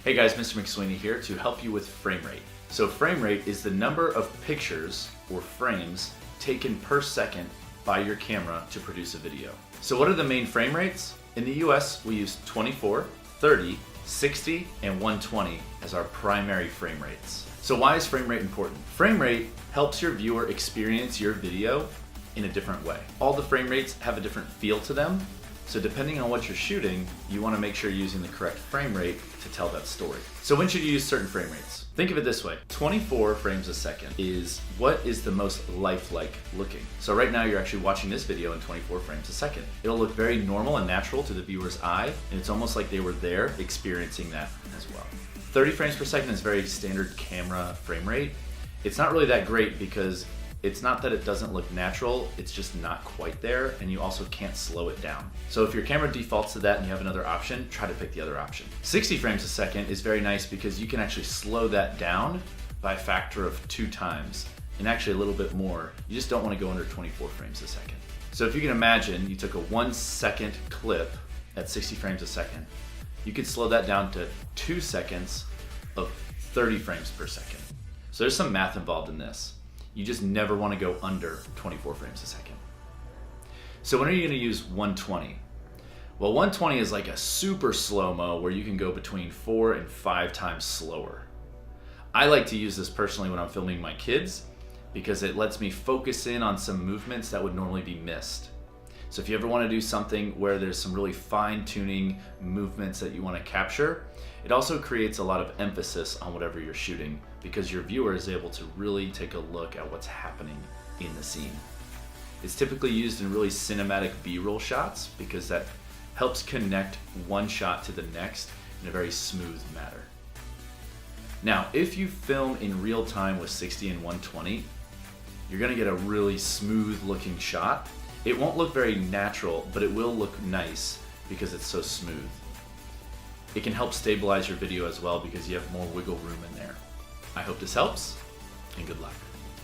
Hey guys, Mr. McSweeney here to help you with frame rate. So frame rate is the number of pictures or frames taken per second by your camera to produce a video. So what are the main frame rates? In the US, we use 24, 30, 60, and 120 as our primary frame rates. So why is frame rate important? Frame rate helps your viewer experience your video in a different way. All the frame rates have a different feel to them. So depending on what you're shooting, you want to make sure you're using the correct frame rate to tell that story. So when should you use certain frame rates? Think of it this way, 24 frames a second is what is the most lifelike looking. So right now you're actually watching this video in 24 frames a second. It'll look very normal and natural to the viewer's eye, and it's almost like they were there experiencing that as well. 30 frames per second is very standard camera frame rate. It's not really that great because it's not that it doesn't look natural, it's just not quite there, and you also can't slow it down. So if your camera defaults to that and you have another option, try to pick the other option. 60 frames a second is very nice because you can actually slow that down by a factor of 2 times, and actually a little bit more. You just don't want to go under 24 frames a second. So if you can imagine you took a 1-second clip at 60 frames a second, you could slow that down to 2 seconds of 30 frames per second. So there's some math involved in this. You just never want to go under 24 frames a second. So when are you going to use 120? Well, 120 is like a super slow-mo where you can go between 4 and 5 times slower. I like to use this personally when I'm filming my kids because it lets me focus in on some movements that would normally be missed. So if you ever want to do something where there's some really fine-tuning movements that you want to capture, it also creates a lot of emphasis on whatever you're shooting because your viewer is able to really take a look at what's happening in the scene. It's typically used in really cinematic B-roll shots because that helps connect one shot to the next in a very smooth manner. Now, if you film in real time with 60 and 120, you're going to get a really smooth looking shot. It won't look very natural, but it will look nice because it's so smooth. It can help stabilize your video as well because you have more wiggle room in there. I hope this helps, and good luck.